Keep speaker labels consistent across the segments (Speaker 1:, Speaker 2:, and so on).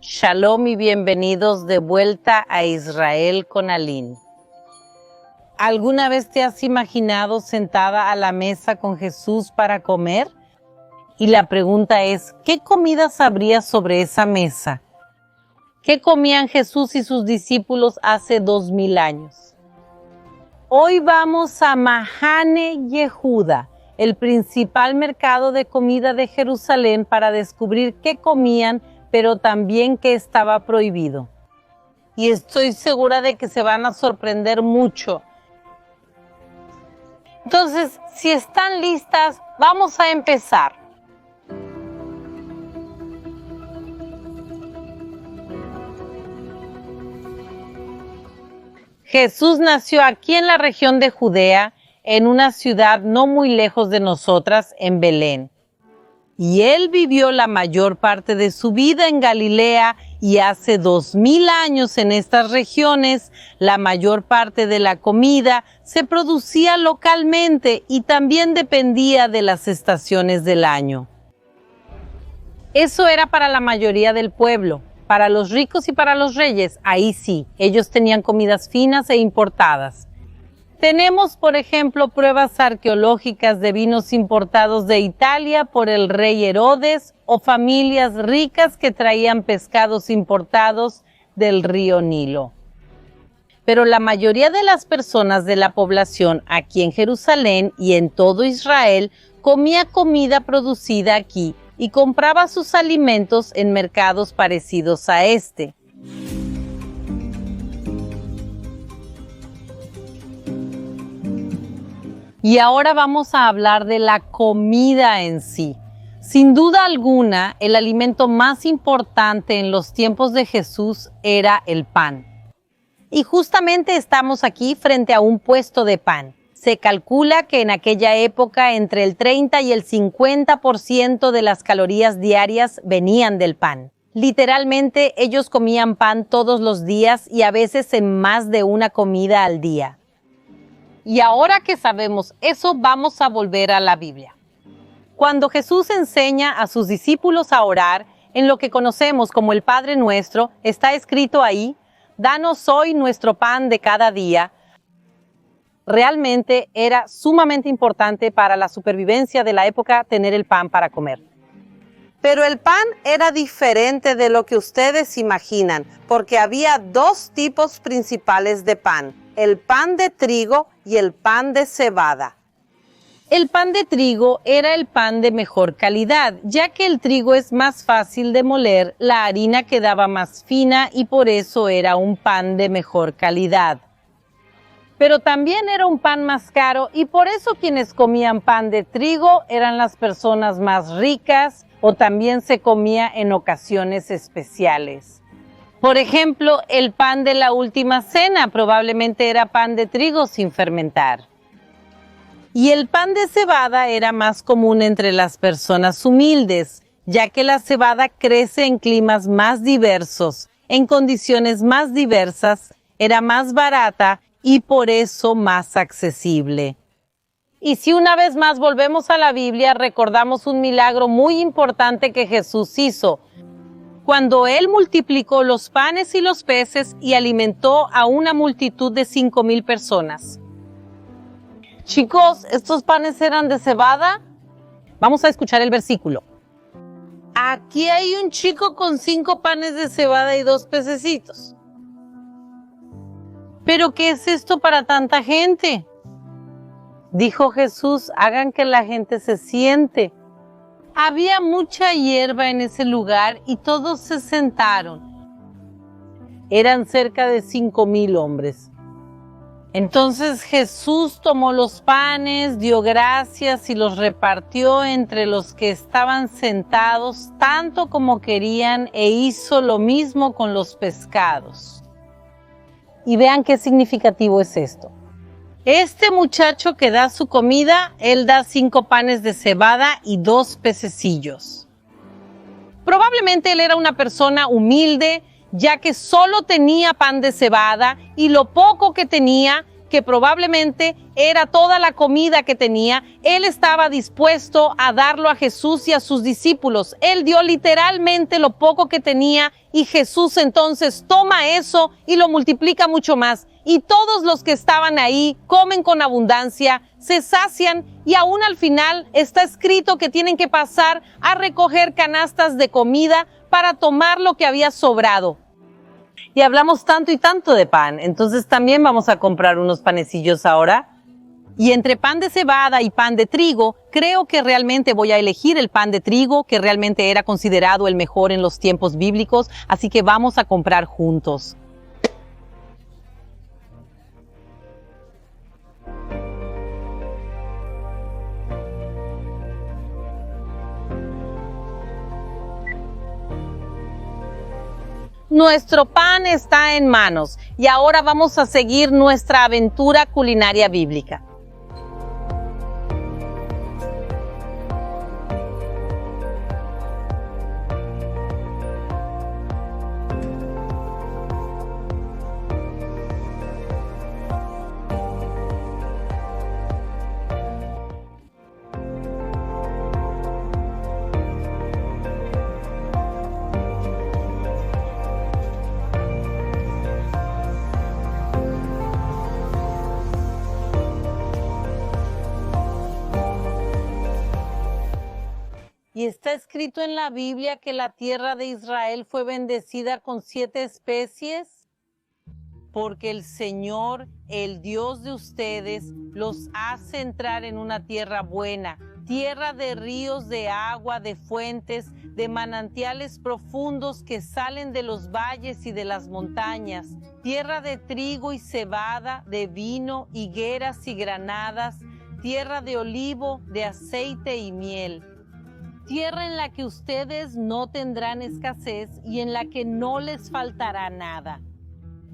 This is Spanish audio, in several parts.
Speaker 1: Shalom y bienvenidos de vuelta a Israel con Aline. ¿Alguna vez te has imaginado sentada a la mesa con Jesús para comer? Y la pregunta es, ¿qué comidas habría sobre esa mesa? ¿Qué comían Jesús y sus discípulos hace 2000 años? Hoy vamos a Mahane Yehuda, el principal mercado de comida de Jerusalén, para descubrir qué comían, pero también qué estaba prohibido. Y estoy segura de que se van a sorprender mucho. Entonces, si están listas, vamos a empezar. Jesús nació aquí en la región de Judea, en una ciudad no muy lejos de nosotras, en Belén. Y él vivió la mayor parte de su vida en Galilea, y hace 2000 años en estas regiones la mayor parte de la comida se producía localmente y también dependía de las estaciones del año. Eso era para la mayoría del pueblo. Para los ricos y para los reyes, ahí sí, ellos tenían comidas finas e importadas. Tenemos, por ejemplo, pruebas arqueológicas de vinos importados de Italia por el rey Herodes o familias ricas que traían pescados importados del río Nilo. Pero la mayoría de las personas de la población aquí en Jerusalén y en todo Israel comía comida producida aquí y compraba sus alimentos en mercados parecidos a este. Y ahora vamos a hablar de la comida en sí. Sin duda alguna, el alimento más importante en los tiempos de Jesús era el pan. Y justamente estamos aquí frente a un puesto de pan. Se calcula que en aquella época entre el 30 y el 50% de las calorías diarias venían del pan. Literalmente, ellos comían pan todos los días y a veces en más de una comida al día. Y ahora que sabemos eso, vamos a volver a la Biblia. Cuando Jesús enseña a sus discípulos a orar, en lo que conocemos como el Padre Nuestro, está escrito ahí, «Danos hoy nuestro pan de cada día». Realmente era sumamente importante para la supervivencia de la época tener el pan para comer. Pero el pan era diferente de lo que ustedes imaginan, porque había dos tipos principales de pan, el pan de trigo y el pan de cebada. El pan de trigo era el pan de mejor calidad, ya que el trigo es más fácil de moler, la harina quedaba más fina y por eso era un pan de mejor calidad. Pero también era un pan más caro y por eso quienes comían pan de trigo eran las personas más ricas o también se comía en ocasiones especiales. Por ejemplo, el pan de la última cena probablemente era pan de trigo sin fermentar. Y el pan de cebada era más común entre las personas humildes, ya que la cebada crece en climas más diversos, en condiciones más diversas, era más barata y por eso más accesible. Y si una vez más volvemos a la Biblia, recordamos un milagro muy importante que Jesús hizo, cuando Él multiplicó los panes y los peces y alimentó a una multitud de 5000 personas. Chicos, ¿estos panes eran de cebada? Vamos a escuchar el versículo. Aquí hay un chico con 5 panes de cebada y 2 pececitos. ¿Pero qué es esto para tanta gente? Dijo Jesús, hagan que la gente se siente. Había mucha hierba en ese lugar y todos se sentaron. Eran cerca de 5000 hombres. Entonces Jesús tomó los panes, dio gracias y los repartió entre los que estaban sentados tanto como querían e hizo lo mismo con los pescados. Y vean qué significativo es esto. Este muchacho que da su comida, él da 5 panes de cebada y 2 pececillos. Probablemente él era una persona humilde, ya que solo tenía pan de cebada y lo poco que tenía que probablemente era toda la comida que tenía, él estaba dispuesto a darlo a Jesús y a sus discípulos. Él dio literalmente lo poco que tenía y Jesús entonces toma eso y lo multiplica mucho más. Y todos los que estaban ahí comen con abundancia, se sacian y aún al final está escrito que tienen que pasar a recoger canastas de comida para tomar lo que había sobrado. Y hablamos tanto y tanto de pan, entonces también vamos a comprar unos panecillos ahora. Y entre pan de cebada y pan de trigo, creo que realmente voy a elegir el pan de trigo, que realmente era considerado el mejor en los tiempos bíblicos, así que vamos a comprar juntos. Nuestro pan está en manos y ahora vamos a seguir nuestra aventura culinaria bíblica. Y está escrito en la Biblia que la tierra de Israel fue bendecida con 7 especies, porque el Señor, el Dios de ustedes, los hace entrar en una tierra buena, tierra de ríos de agua, de fuentes, de manantiales profundos que salen de los valles y de las montañas, tierra de trigo y cebada, de vino, higueras y granadas, tierra de olivo, de aceite y miel. Tierra en la que ustedes no tendrán escasez y en la que no les faltará nada.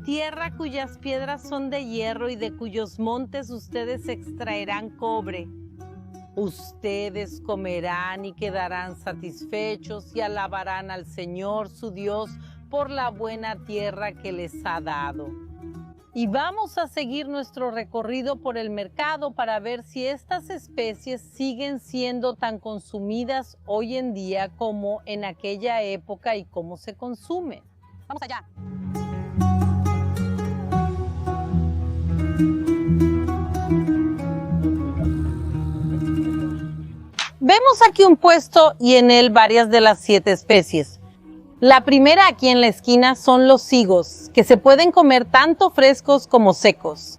Speaker 1: Tierra cuyas piedras son de hierro y de cuyos montes ustedes extraerán cobre. Ustedes comerán y quedarán satisfechos y alabarán al Señor su Dios por la buena tierra que les ha dado. Y vamos a seguir nuestro recorrido por el mercado para ver si estas especies siguen siendo tan consumidas hoy en día como en aquella época y cómo se consumen. ¡Vamos allá! Vemos aquí un puesto y en él varias de las 7 especies. La primera aquí en la esquina son los higos, que se pueden comer tanto frescos como secos.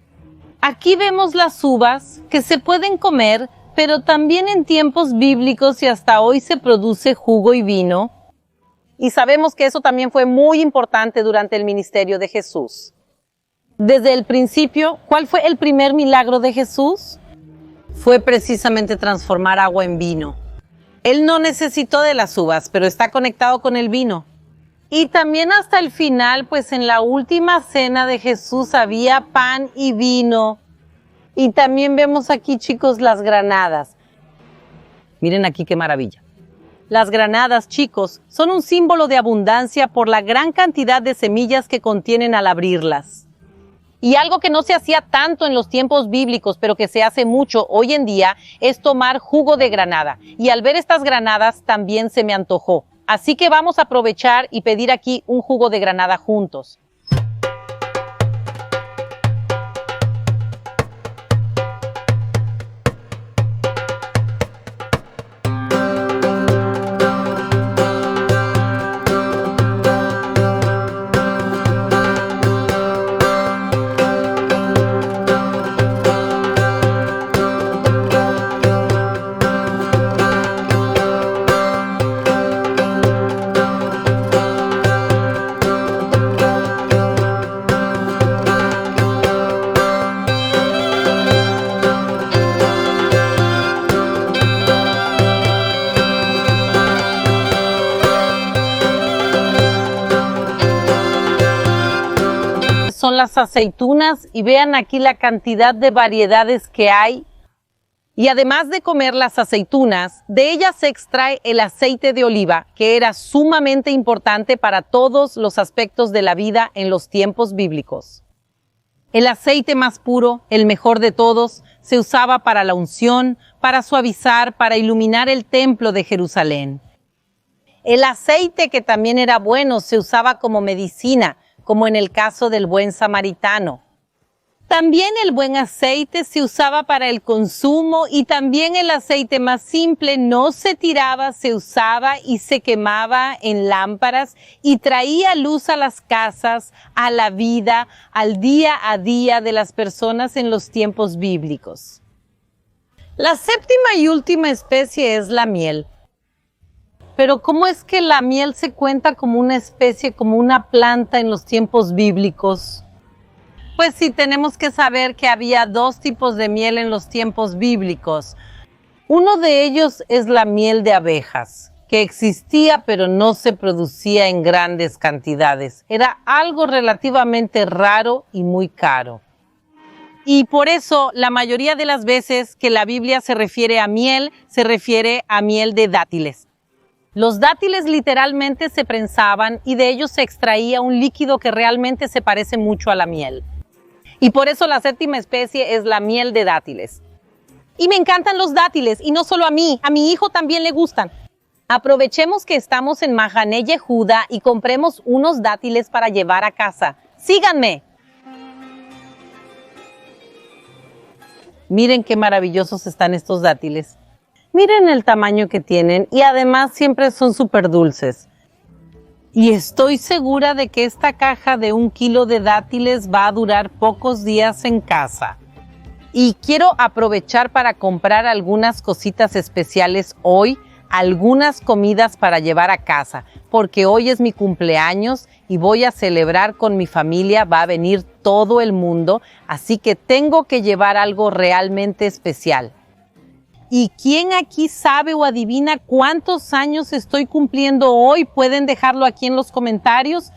Speaker 1: Aquí vemos las uvas, que se pueden comer, pero también en tiempos bíblicos y hasta hoy se produce jugo y vino. Y sabemos que eso también fue muy importante durante el ministerio de Jesús. Desde el principio, ¿cuál fue el primer milagro de Jesús? Fue precisamente transformar agua en vino. Él no necesitó de las uvas, pero está conectado con el vino. Y también hasta el final, pues en la última cena de Jesús había pan y vino. Y también vemos aquí, chicos, las granadas. Miren aquí qué maravilla. Las granadas, chicos, son un símbolo de abundancia por la gran cantidad de semillas que contienen al abrirlas. Y algo que no se hacía tanto en los tiempos bíblicos, pero que se hace mucho hoy en día, es tomar jugo de granada. Y al ver estas granadas también se me antojó. Así que vamos a aprovechar y pedir aquí un jugo de granada juntos. Son las aceitunas y vean aquí la cantidad de variedades que hay. Y además de comer las aceitunas, de ellas se extrae el aceite de oliva, que era sumamente importante para todos los aspectos de la vida en los tiempos bíblicos. El aceite más puro, el mejor de todos, se usaba para la unción, para suavizar, para iluminar el templo de Jerusalén. El aceite, que también era bueno, se usaba como medicina, como en el caso del buen samaritano. También el buen aceite se usaba para el consumo y también el aceite más simple no se tiraba, se usaba y se quemaba en lámparas y traía luz a las casas, a la vida, al día a día de las personas en los tiempos bíblicos. La séptima y última especie es la miel. Pero ¿cómo es que la miel se cuenta como una especie, como una planta en los tiempos bíblicos? Pues sí, tenemos que saber que había dos tipos de miel en los tiempos bíblicos. Uno de ellos es la miel de abejas, que existía pero no se producía en grandes cantidades. Era algo relativamente raro y muy caro. Y por eso la mayoría de las veces que la Biblia se refiere a miel de dátiles. Los dátiles literalmente se prensaban y de ellos se extraía un líquido que realmente se parece mucho a la miel. Y por eso la séptima especie es la miel de dátiles. Y me encantan los dátiles, y no solo a mí, a mi hijo también le gustan. Aprovechemos que estamos en Mahané Yehuda y compremos unos dátiles para llevar a casa. ¡Síganme! Miren qué maravillosos están estos dátiles. Miren el tamaño que tienen y además siempre son súper dulces. Y estoy segura de que esta caja de 1 kilo de dátiles va a durar pocos días en casa. Y quiero aprovechar para comprar algunas cositas especiales hoy, algunas comidas para llevar a casa, porque hoy es mi cumpleaños y voy a celebrar con mi familia, va a venir todo el mundo, así que tengo que llevar algo realmente especial. ¿Y quién aquí sabe o adivina cuántos años estoy cumpliendo hoy? ¿Pueden dejarlo aquí en los comentarios?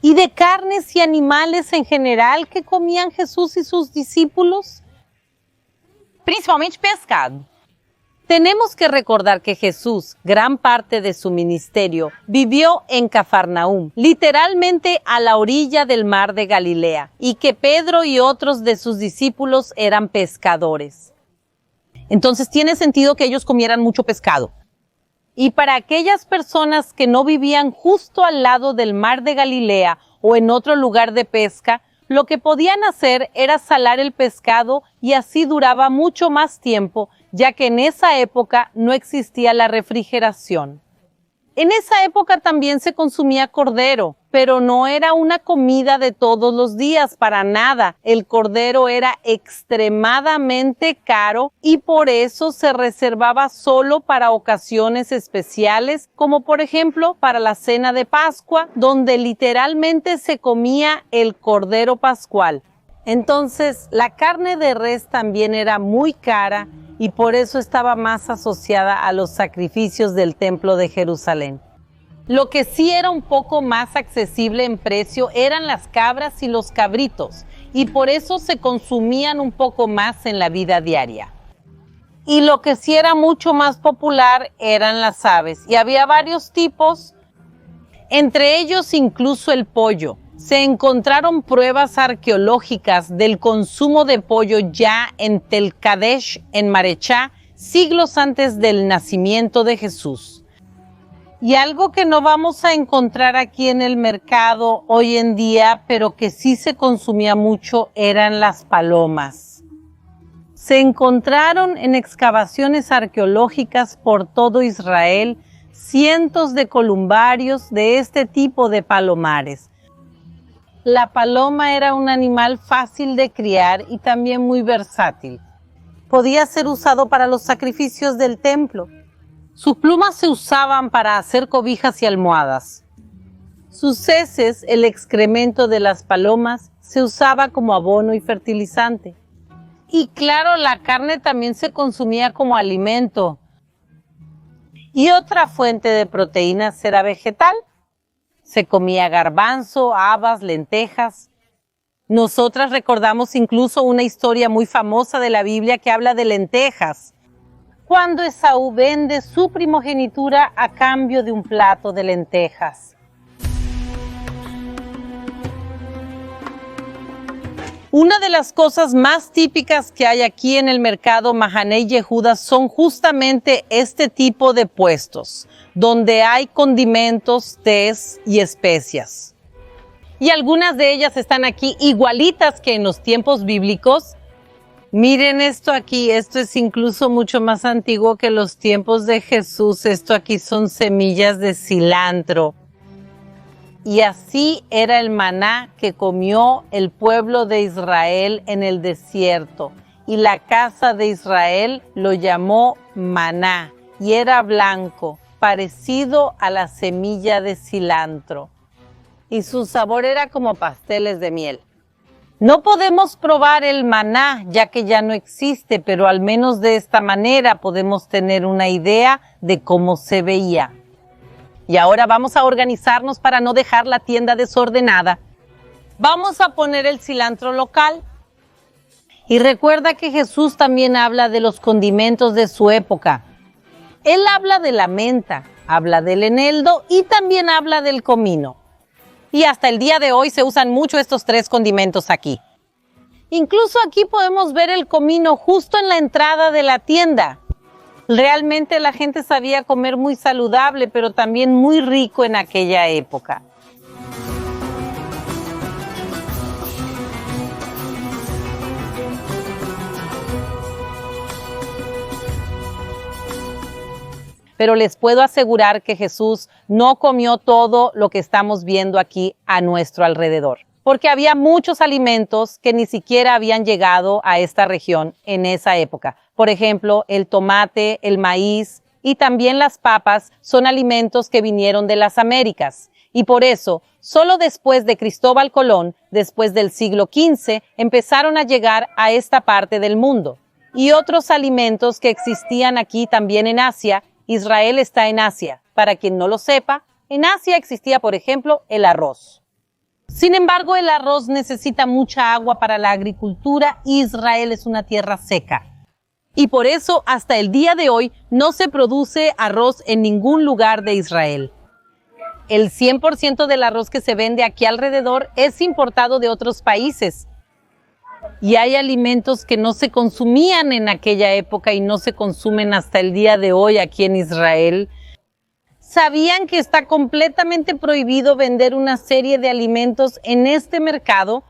Speaker 1: ¿Y de carnes y animales en general que comían Jesús y sus discípulos? Principalmente pescado. Tenemos que recordar que Jesús, gran parte de su ministerio, vivió en Cafarnaúm, literalmente a la orilla del mar de Galilea, y que Pedro y otros de sus discípulos eran pescadores. Entonces tiene sentido que ellos comieran mucho pescado. Y para aquellas personas que no vivían justo al lado del mar de Galilea o en otro lugar de pesca, lo que podían hacer era salar el pescado y así duraba mucho más tiempo, ya que en esa época no existía la refrigeración. En esa época también se consumía cordero, pero no era una comida de todos los días, para nada. El cordero era extremadamente caro y por eso se reservaba solo para ocasiones especiales, como por ejemplo para la cena de Pascua, donde literalmente se comía el cordero pascual. Entonces, la carne de res también era muy cara y por eso estaba más asociada a los sacrificios del templo de Jerusalén. Lo que sí era un poco más accesible en precio eran las cabras y los cabritos, y por eso se consumían un poco más en la vida diaria. Y lo que sí era mucho más popular eran las aves, y había varios tipos, entre ellos incluso el pollo. Se encontraron pruebas arqueológicas del consumo de pollo ya en Tel Kadesh, en Marechá, siglos antes del nacimiento de Jesús. Y algo que no vamos a encontrar aquí en el mercado hoy en día, pero que sí se consumía mucho, eran las palomas. Se encontraron en excavaciones arqueológicas por todo Israel cientos de columbarios de este tipo de palomares. La paloma era un animal fácil de criar y también muy versátil. Podía ser usado para los sacrificios del templo. Sus plumas se usaban para hacer cobijas y almohadas. Sus heces, el excremento de las palomas, se usaba como abono y fertilizante. Y claro, la carne también se consumía como alimento. Y otra fuente de proteínas era vegetal. Se comía garbanzo, habas, lentejas. Nosotras recordamos incluso una historia muy famosa de la Biblia que habla de lentejas, cuando Esaú vende su primogenitura a cambio de un plato de lentejas. Una de las cosas más típicas que hay aquí en el mercado Mahaneh Yehuda son justamente este tipo de puestos, donde hay condimentos, tés y especias. Y algunas de ellas están aquí igualitas que en los tiempos bíblicos. Miren esto aquí, esto es incluso mucho más antiguo que los tiempos de Jesús. Esto aquí son semillas de cilantro. Y así era el maná que comió el pueblo de Israel en el desierto. Y la casa de Israel lo llamó maná, y era blanco, parecido a la semilla de cilantro. Y su sabor era como pasteles de miel. No podemos probar el maná, ya que ya no existe, pero al menos de esta manera podemos tener una idea de cómo se veía. Y ahora vamos a organizarnos para no dejar la tienda desordenada. Vamos a poner el cilantro local. Y recuerda que Jesús también habla de los condimentos de su época. Él habla de la menta, habla del eneldo y también habla del comino. Y hasta el día de hoy se usan mucho estos tres condimentos aquí. Incluso aquí podemos ver el comino justo en la entrada de la tienda. Realmente la gente sabía comer muy saludable, pero también muy rico en aquella época. Pero les puedo asegurar que Jesús no comió todo lo que estamos viendo aquí a nuestro alrededor, porque había muchos alimentos que ni siquiera habían llegado a esta región en esa época. Por ejemplo, el tomate, el maíz y también las papas son alimentos que vinieron de las Américas. Y por eso, solo después de Cristóbal Colón, después del siglo XV, empezaron a llegar a esta parte del mundo. Y otros alimentos que existían aquí también en Asia. Israel está en Asia. Para quien no lo sepa, en Asia existía, por ejemplo, el arroz. Sin embargo, el arroz necesita mucha agua para la agricultura y Israel es una tierra seca. Y por eso, hasta el día de hoy, no se produce arroz en ningún lugar de Israel. El 100% del arroz que se vende aquí alrededor es importado de otros países. Y hay alimentos que no se consumían en aquella época y no se consumen hasta el día de hoy aquí en Israel. ¿Sabían que está completamente prohibido vender una serie de alimentos en este mercado?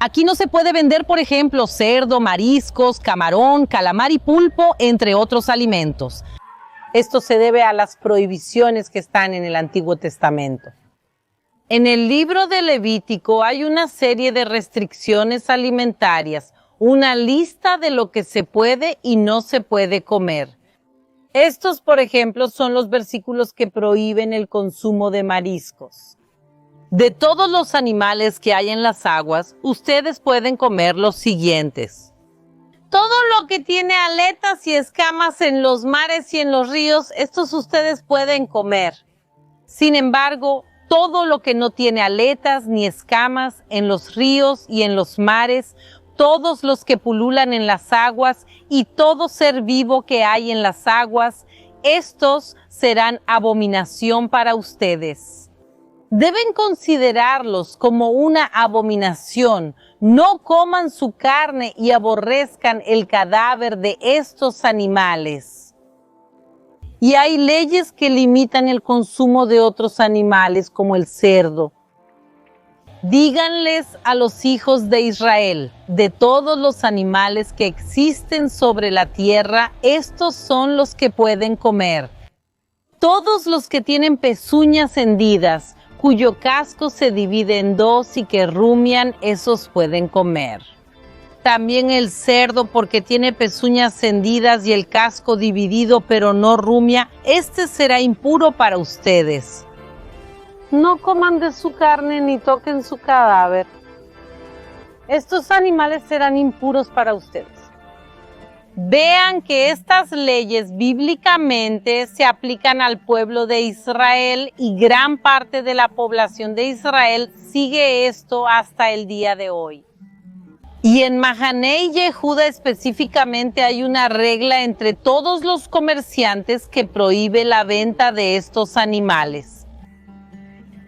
Speaker 1: Aquí no se puede vender, por ejemplo, cerdo, mariscos, camarón, calamar y pulpo, entre otros alimentos. Esto se debe a las prohibiciones que están en el Antiguo Testamento. En el libro de Levítico hay una serie de restricciones alimentarias, una lista de lo que se puede y no se puede comer. Estos, por ejemplo, son los versículos que prohíben el consumo de mariscos. De todos los animales que hay en las aguas, ustedes pueden comer los siguientes. Todo lo que tiene aletas y escamas en los mares y en los ríos, estos ustedes pueden comer. Sin embargo, todo lo que no tiene aletas ni escamas en los ríos y en los mares, todos los que pululan en las aguas y todo ser vivo que hay en las aguas, estos serán abominación para ustedes. Deben considerarlos como una abominación. No coman su carne y aborrezcan el cadáver de estos animales. Y hay leyes que limitan el consumo de otros animales como el cerdo. Díganles a los hijos de Israel, de todos los animales que existen sobre la tierra, estos son los que pueden comer. Todos los que tienen pezuñas hendidas, cuyo casco se divide en dos y que rumian, esos pueden comer. También el cerdo, porque tiene pezuñas hendidas y el casco dividido, pero no rumia, este será impuro para ustedes. No coman de su carne ni toquen su cadáver. Estos animales serán impuros para ustedes. Vean que estas leyes bíblicamente se aplican al pueblo de Israel y gran parte de la población de Israel sigue esto hasta el día de hoy. Y en Mahaneh Yehuda específicamente hay una regla entre todos los comerciantes que prohíbe la venta de estos animales.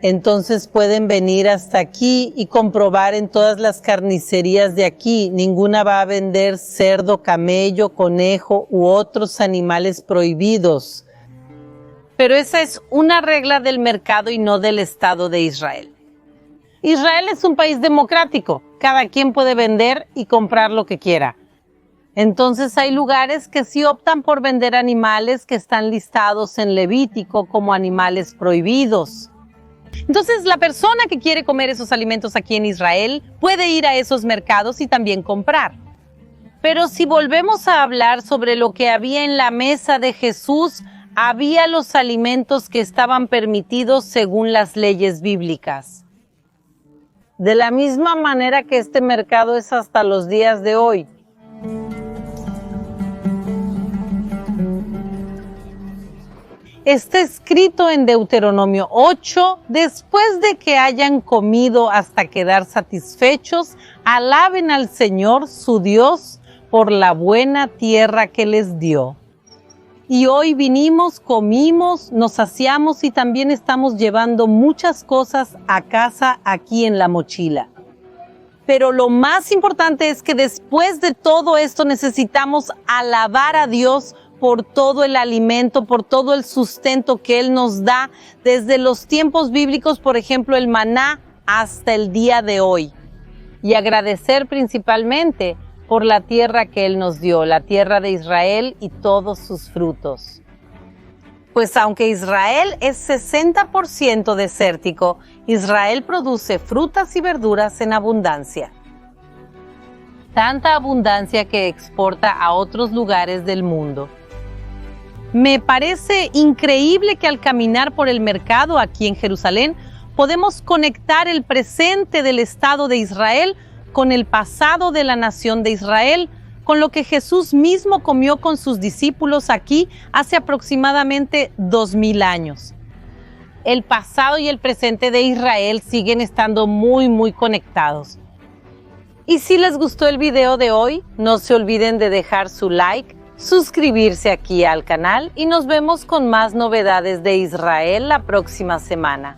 Speaker 1: Entonces pueden venir hasta aquí y comprobar en todas las carnicerías de aquí. Ninguna va a vender cerdo, camello, conejo u otros animales prohibidos. Pero esa es una regla del mercado y no del Estado de Israel. Israel es un país democrático. Cada quien puede vender y comprar lo que quiera. Entonces hay lugares que sí optan por vender animales que están listados en Levítico como animales prohibidos. Entonces la persona que quiere comer esos alimentos aquí en Israel puede ir a esos mercados y también comprar. Pero si volvemos a hablar sobre lo que había en la mesa de Jesús, había los alimentos que estaban permitidos según las leyes bíblicas. De la misma manera que este mercado es hasta los días de hoy. Está escrito en Deuteronomio 8, después de que hayan comido hasta quedar satisfechos, alaben al Señor su Dios por la buena tierra que les dio. Y hoy vinimos, comimos, nos saciamos y también estamos llevando muchas cosas a casa aquí en la mochila. Pero lo más importante es que después de todo esto necesitamos alabar a Dios por todo el alimento, por todo el sustento que Él nos da desde los tiempos bíblicos, por ejemplo, el maná, hasta el día de hoy. Y agradecer principalmente por la tierra que Él nos dio, la tierra de Israel y todos sus frutos. Pues aunque Israel es 60% desértico, Israel produce frutas y verduras en abundancia. Tanta abundancia que exporta a otros lugares del mundo. Me parece increíble que al caminar por el mercado aquí en Jerusalén podemos conectar el presente del Estado de Israel con el pasado de la nación de Israel, con lo que Jesús mismo comió con sus discípulos aquí hace aproximadamente 2000 años. El pasado y el presente de Israel siguen estando muy conectados. Y si les gustó el video de hoy, no se olviden de dejar su like, suscribirse aquí al canal y nos vemos con más novedades de Israel la próxima semana.